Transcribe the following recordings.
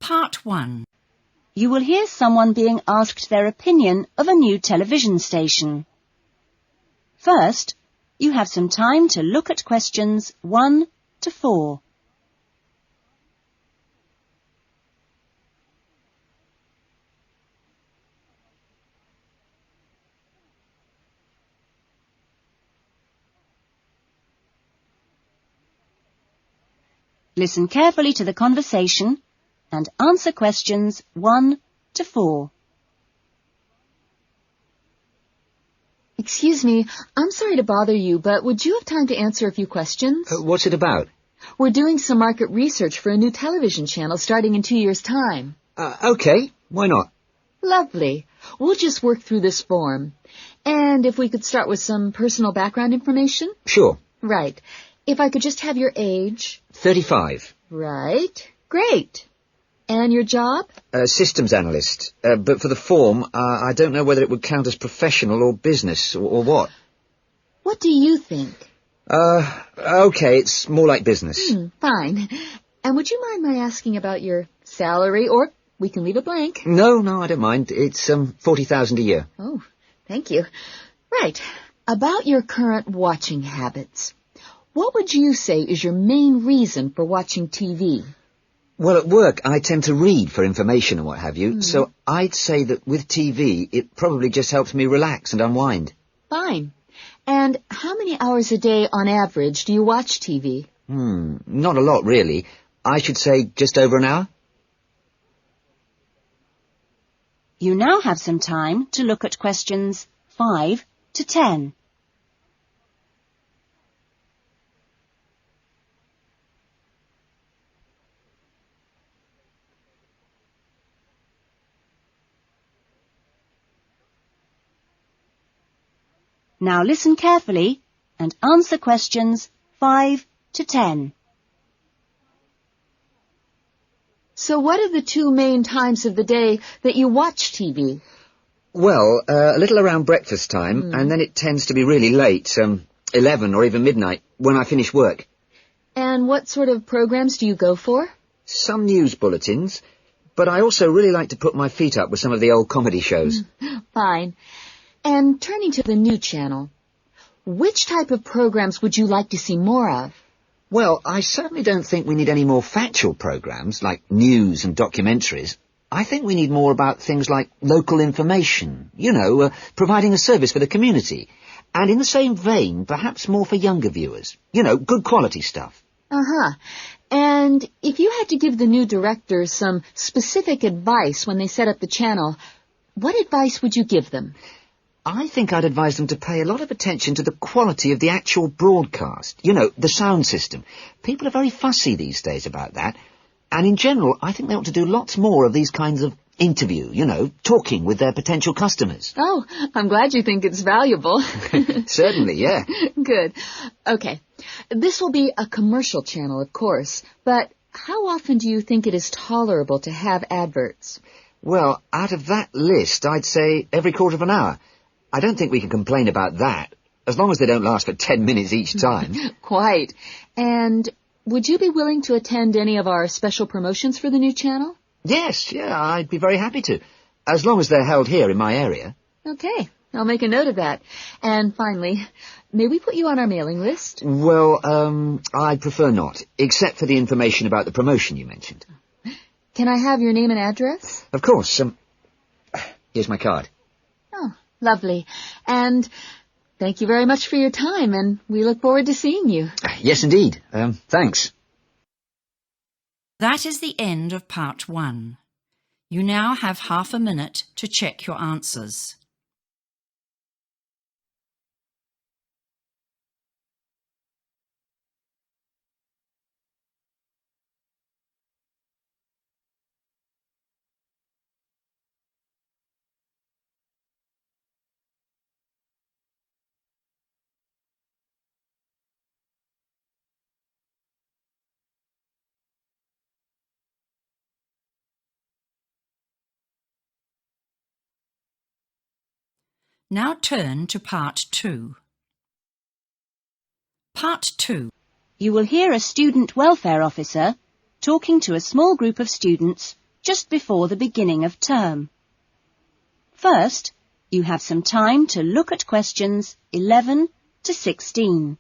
Part 1. You will hear someone being asked their opinion of a new television station. First, you have some time to look at questions 1 to 4. Listen carefully to the conversation and answer questions 1 to 4. Excuse me, I'm sorry to bother you, but would you have time to answer a few questions? What's it about? We're doing some market research for a new television channel starting in 2 years' time. Okay, why not? Lovely. We'll just work through this form. And if we could start with some personal background information? Sure. Right. If I could just have your age? 35. Right. Great. And your job? Systems analyst. But for the form, I don't know whether it would count as professional or business or what. What do you think? Okay, it's more like business. Fine. And would you mind my asking about your salary, or we can leave it blank? No, I don't mind. It's 40,000 a year. Oh, thank you. Right. About your current watching habits. What would you say is your main reason for watching TV? Well, at work, I tend to read for information and what have you, so I'd say that with TV, it probably just helps me relax and unwind. Fine. And how many hours a day, on average, do you watch TV? Not a lot, really. I should say just over an hour. You now have some time to look at questions 5 to 10. Now listen carefully and answer questions 5 to 10. So what are the 2 main times of the day that you watch TV? Well, a little around breakfast time, and then it tends to be really late, 11 or even midnight, when I finish work. And what sort of programs do you go for? Some news bulletins, but I also really like to put my feet up with some of the old comedy shows. Fine. And turning to the new channel, which type of programs would you like to see more of? Well, I certainly don't think we need any more factual programs, like news and documentaries. I think we need more about things like local information, providing a service for the community. And in the same vein, perhaps more for younger viewers. Good quality stuff. Uh-huh. And if you had to give the new directors some specific advice when they set up the channel, what advice would you give them? I think I'd advise them to pay a lot of attention to the quality of the actual broadcast. The sound system. People are very fussy these days about that. And in general, I think they ought to do lots more of these kinds of interview, talking with their potential customers. Oh, I'm glad you think it's valuable. Certainly, yeah. Good. Okay. This will be a commercial channel, of course, but how often do you think it is tolerable to have adverts? Well, out of that list, I'd say every quarter of an hour. I don't think we can complain about that, as long as they don't last for 10 minutes each time. Quite. And would you be willing to attend any of our special promotions for the new channel? Yes, I'd be very happy to, as long as they're held here in my area. Okay, I'll make a note of that. And finally, may we put you on our mailing list? Well, I'd prefer not, except for the information about the promotion you mentioned. Can I have your name and address? Of course. Here's my card. Oh, lovely. And thank you very much for your time, and we look forward to seeing you. Yes, indeed. Thanks. That is the end of Part 1. You now have half a minute to check your answers. Now turn to Part 2. Part 2. You will hear a student welfare officer talking to a small group of students just before the beginning of term. First, you have some time to look at questions 11 to 16.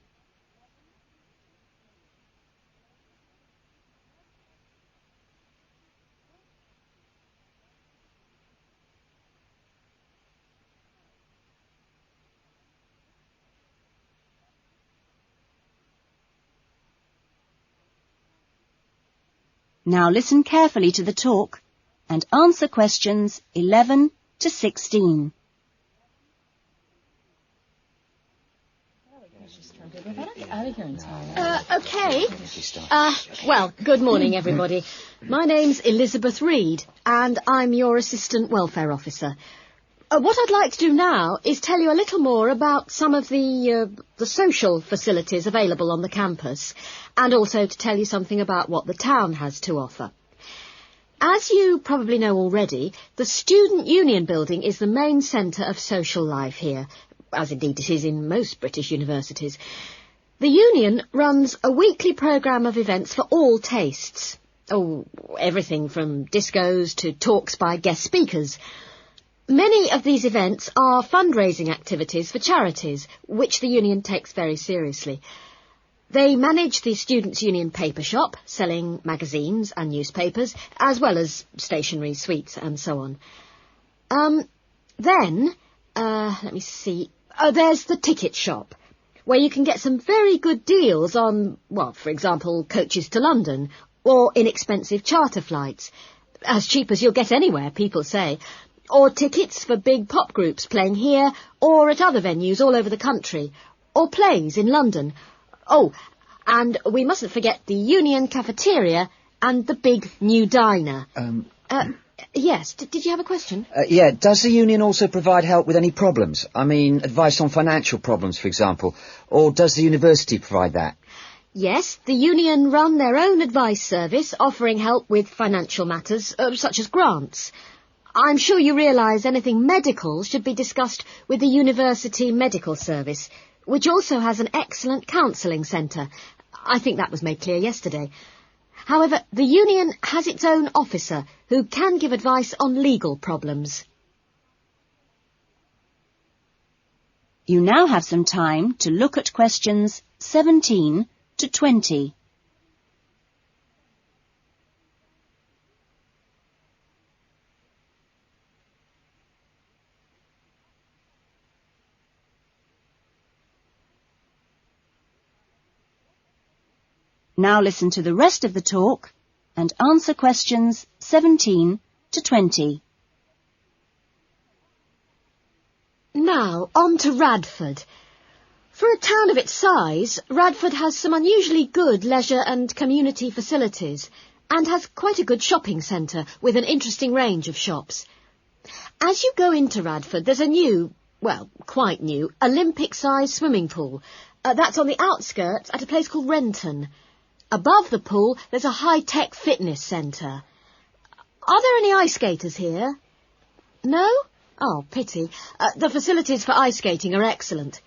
Now listen carefully to the talk and answer questions 11 to 16. Well, good morning, everybody. My name's Elizabeth Reed, and I'm your Assistant Welfare Officer. What I'd like to do now is tell you a little more about some of the social facilities available on the campus, and also to tell you something about what the town has to offer. As you probably know already, the Student Union Building is the main centre of social life here, as indeed it is in most British universities. The Union runs a weekly programme of events for all tastes. Oh, everything from discos to talks by guest speakers. Many of these events are fundraising activities for charities, which the Union takes very seriously. They manage the Students' Union paper shop, selling magazines and newspapers, as well as stationery, sweets and so on. Let me see. There's the ticket shop, where you can get some very good deals on, well, for example, coaches to London, or inexpensive charter flights. As cheap as you'll get anywhere, people say. Or tickets for big pop groups playing here or at other venues all over the country, or plays in London. Oh, and we mustn't forget the Union cafeteria and the big new diner. Yes, did you have a question? Yeah, does the Union also provide help with any problems? I mean, advice on financial problems, for example. Or does the university provide that? Yes, the Union run their own advice service, offering help with financial matters, such as grants. I'm sure you realise anything medical should be discussed with the University Medical Service, which also has an excellent counselling centre. I think that was made clear yesterday. However, the Union has its own officer who can give advice on legal problems. You now have some time to look at questions 17 to 20. Now listen to the rest of the talk and answer questions 17 to 20. Now, on to Radford. For a town of its size, Radford has some unusually good leisure and community facilities and has quite a good shopping centre with an interesting range of shops. As you go into Radford, there's a new, well, quite new, Olympic-sized swimming pool. That's on the outskirts at a place called Renton. Above the pool, there's a high-tech fitness centre. Are there any ice skaters here? No? Oh, pity. The facilities for ice skating are excellent.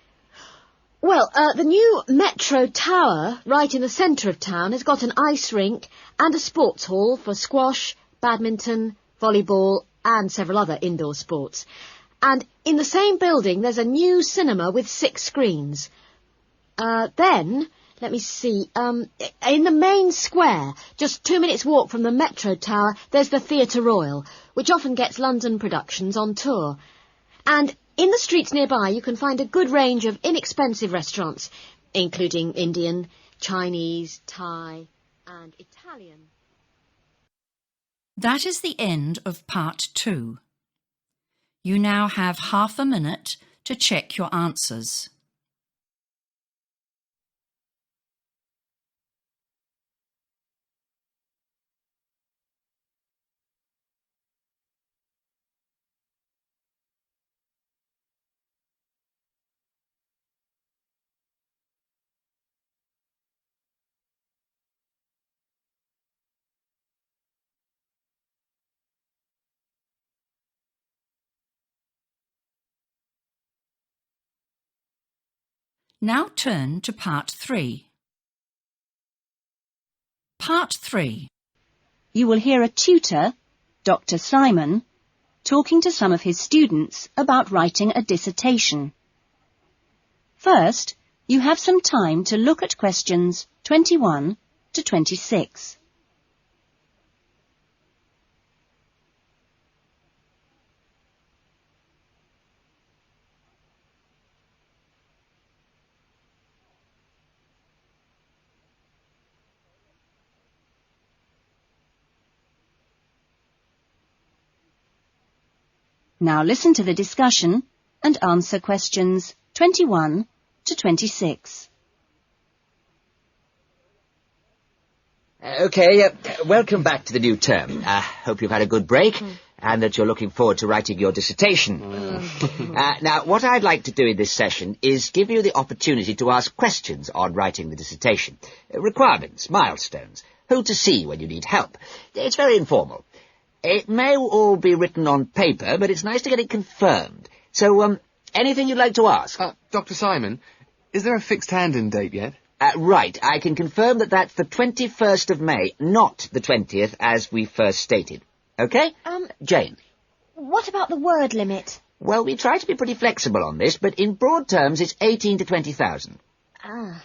Well, the new Metro Tower, right in the centre of town, has got an ice rink and a sports hall for squash, badminton, volleyball and several other indoor sports. And in the same building, there's a new cinema with 6 screens. Then... Let me see, in the main square, just 2 minutes' walk from the Metro Tower, there's the Theatre Royal, which often gets London productions on tour. And in the streets nearby, you can find a good range of inexpensive restaurants, including Indian, Chinese, Thai and Italian. That is the end of part 2. You now have half a minute to check your answers. Now turn to part 3. Part 3. You will hear a tutor Dr. Simon, talking to some of his students about writing a dissertation. First, you have some time to look at questions 21 to 26. Now listen to the discussion and answer questions 21 to 26. Welcome back to the new term. Hope you've had a good break and that you're looking forward to writing your dissertation. Now, what I'd like to do in this session is give you the opportunity to ask questions on writing the dissertation. Requirements, milestones, who to see when you need help. It's very informal. It may all be written on paper, but it's nice to get it confirmed. So, anything you'd like to ask? Dr. Simon, is there a fixed hand-in date yet? Right, I can confirm that that's the 21st of May, not the 20th, as we first stated. Okay? Jane? What about the word limit? Well, we try to be pretty flexible on this, but in broad terms, it's 18 to 20,000. Ah.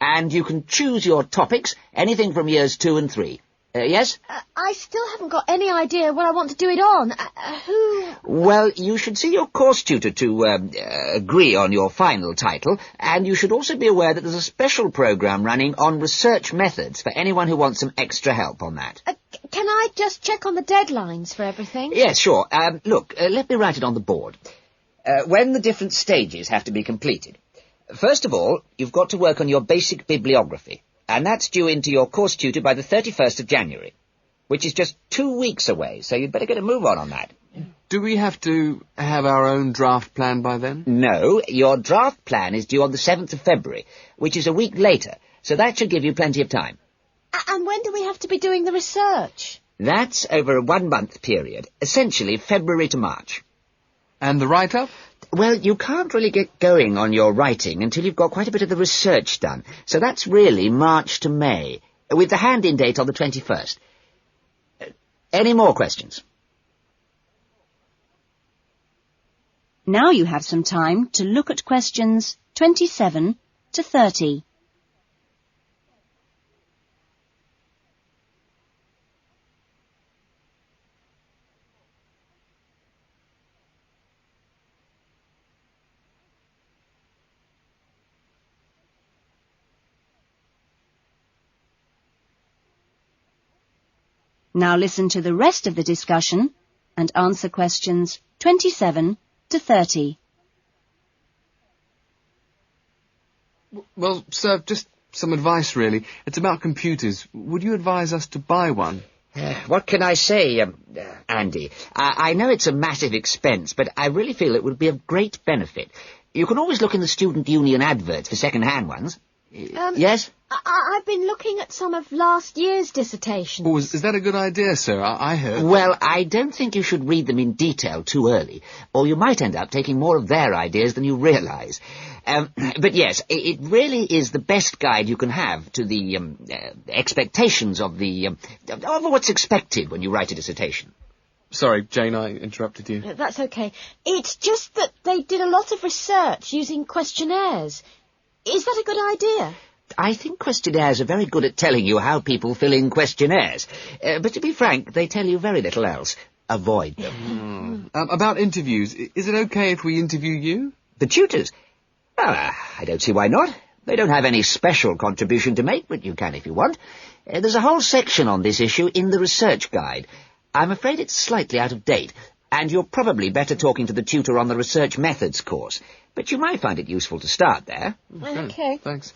And you can choose your topics, anything from years 2 and 3. Yes? I still haven't got any idea what I want to do it on. Who... Well, you should see your course tutor to agree on your final title, and you should also be aware that there's a special programme running on research methods for anyone who wants some extra help on that. Can I just check on the deadlines for everything? Yes, sure. Look, let me write it on the board. When the different stages have to be completed. First of all, you've got to work on your basic bibliography. And that's due into your course tutor by the 31st of January, which is just 2 weeks away, so you'd better get a move on that. Do we have to have our own draft plan by then? No, your draft plan is due on the 7th of February, which is a week later, so that should give you plenty of time. And when do we have to be doing the research? That's over a 1-month period, essentially February to March. And the write-up? Well, you can't really get going on your writing until you've got quite a bit of the research done. So that's really March to May, with the hand-in date on the 21st. Any more questions? Now you have some time to look at questions 27 to 30. Now listen to the rest of the discussion and answer questions 27 to 30. Well, sir, just some advice, really. It's about computers. Would you advise us to buy one? What can I say, Andy? I know it's a massive expense, but I really feel it would be of great benefit. You can always look in the student union adverts for second-hand ones. Yes? I've been looking at some of last year's dissertations. Oh, is that a good idea, sir? I heard... Well, I don't think you should read them in detail too early, or you might end up taking more of their ideas than you realise. But yes, it really is the best guide you can have to the expectations of what's expected when you write a dissertation. Sorry, Jane, I interrupted you. That's okay. It's just that they did a lot of research using questionnaires. Is that a good idea? I think questionnaires are very good at telling you how people fill in questionnaires. But to be frank, they tell you very little else. Avoid them. About interviews, is it okay if we interview you? The tutors? I don't see why not. They don't have any special contribution to make, but you can if you want. There's a whole section on this issue in the research guide. I'm afraid it's slightly out of date, and you're probably better talking to the tutor on the research methods course. But you might find it useful to start there. Okay. Thanks.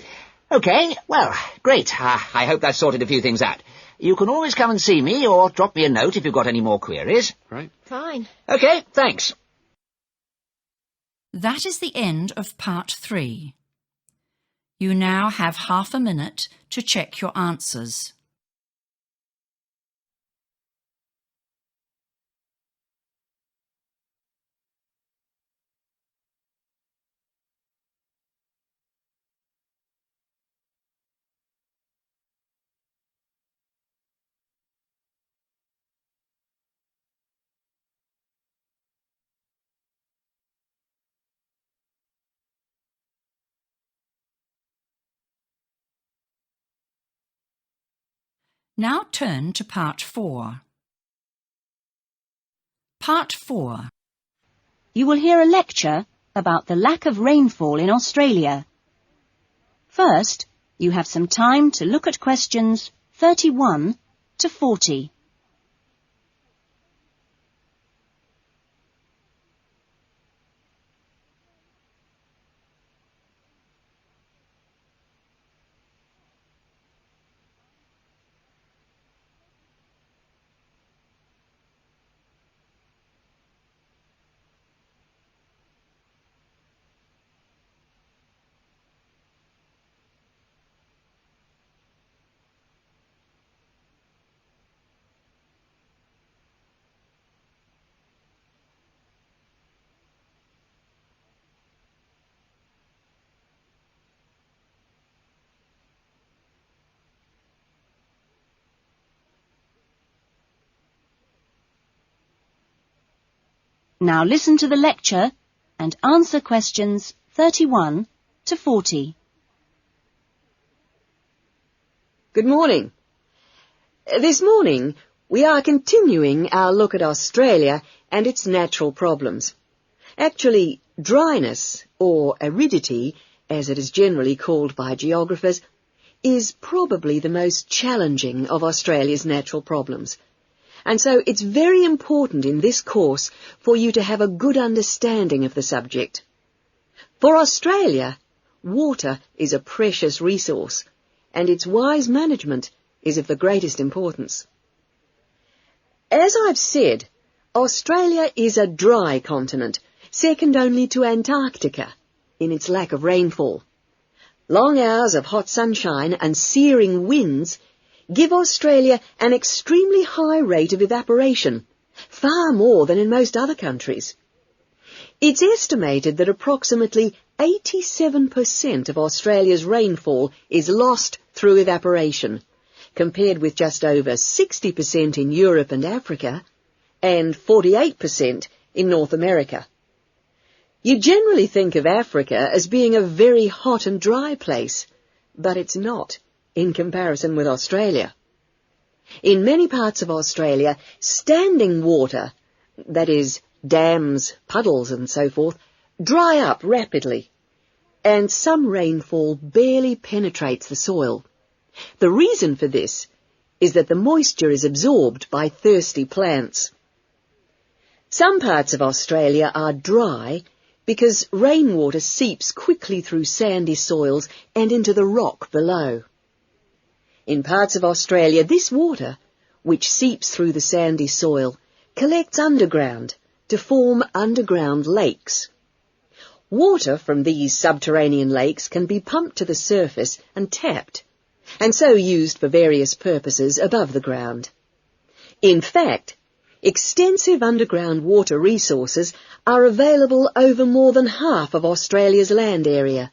Okay, well, great. I hope that sorted a few things out. You can always come and see me or drop me a note if you've got any more queries. Right. Fine. Okay, thanks. That is the end of part 3. You now have half a minute to check your answers. Now turn to Part 4. Part 4. You will hear a lecture about the lack of rainfall in Australia. First, you have some time to look at questions 31 to 40. Now listen to the lecture and answer questions 31 to 40. Good morning. This morning we are continuing our look at Australia and its natural problems. Actually, dryness, or aridity, as it is generally called by geographers, is probably the most challenging of Australia's natural problems. And so it's very important in this course for you to have a good understanding of the subject. For Australia, water is a precious resource, and its wise management is of the greatest importance. As I've said, Australia is a dry continent, second only to Antarctica in its lack of rainfall. Long hours of hot sunshine and searing winds give Australia an extremely high rate of evaporation, far more than in most other countries. It's estimated that approximately 87% of Australia's rainfall is lost through evaporation, compared with just over 60% in Europe and Africa, and 48% in North America. You generally think of Africa as being a very hot and dry place, but it's not in comparison with Australia. In many parts of Australia, standing water, that is, dams, puddles and so forth, dry up rapidly, and some rainfall barely penetrates the soil. The reason for this is that the moisture is absorbed by thirsty plants. Some parts of Australia are dry because rainwater seeps quickly through sandy soils and into the rock below. In parts of Australia, this water, which seeps through the sandy soil, collects underground to form underground lakes. Water from these subterranean lakes can be pumped to the surface and tapped, and so used for various purposes above the ground. In fact, extensive underground water resources are available over more than half of Australia's land area.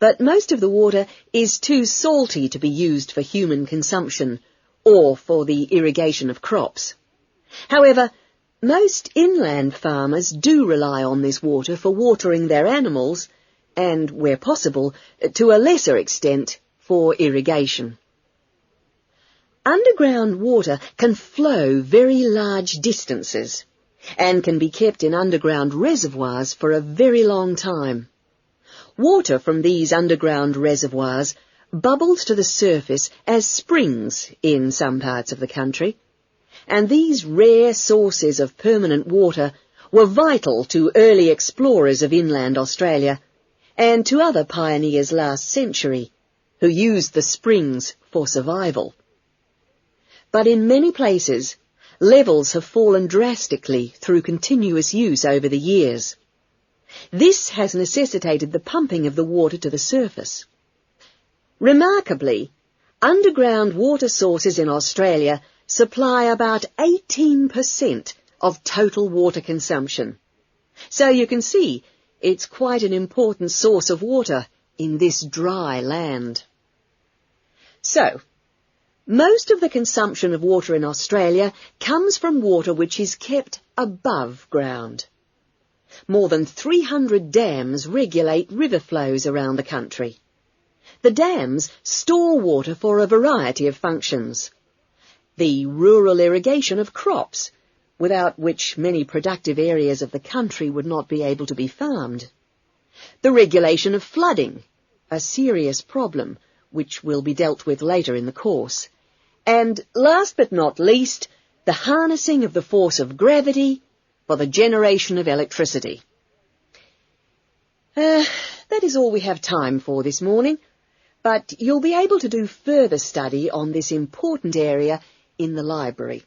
But most of the water is too salty to be used for human consumption or for the irrigation of crops. However, most inland farmers do rely on this water for watering their animals and, where possible, to a lesser extent, for irrigation. Underground water can flow very large distances and can be kept in underground reservoirs for a very long time. Water from these underground reservoirs bubbles to the surface as springs in some parts of the country, and these rare sources of permanent water were vital to early explorers of inland Australia and to other pioneers last century who used the springs for survival. But in many places, levels have fallen drastically through continuous use over the years. This has necessitated the pumping of the water to the surface. Remarkably, underground water sources in Australia supply about 18% of total water consumption. So you can see it's quite an important source of water in this dry land. So, most of the consumption of water in Australia comes from water which is kept above ground. More than 300 dams regulate river flows around the country. The dams store water for a variety of functions. the rural irrigation of crops, without which many productive areas of the country would not be able to be farmed, the regulation of flooding, a serious problem which will be dealt with later in the course, and last but not least, the harnessing of the force of gravity for the generation of electricity. That is all we have time for this morning, but you'll be able to do further study on this important area in the library.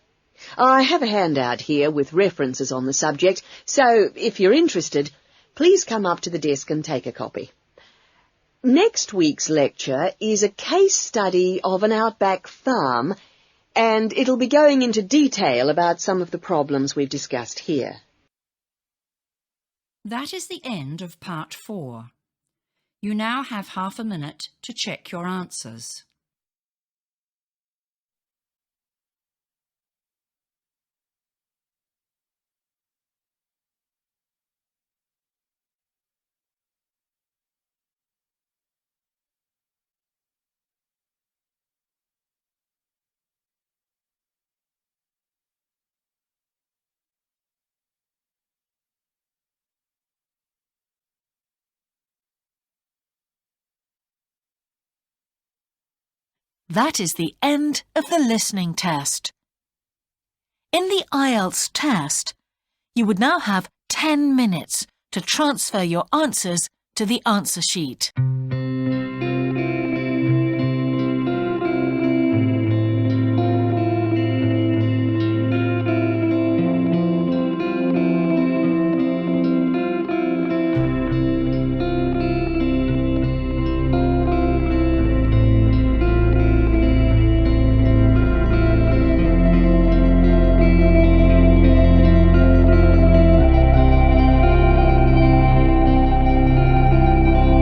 I have a handout here with references on the subject, so if you're interested, please come up to the desk and take a copy. Next week's lecture is a case study of an outback farm, and it'll be going into detail about some of the problems we've discussed here. That is the end of part 4. You now have half a minute to check your answers. That is the end of the listening test. In the IELTS test, you would now have 10 minutes to transfer your answers to the answer sheet.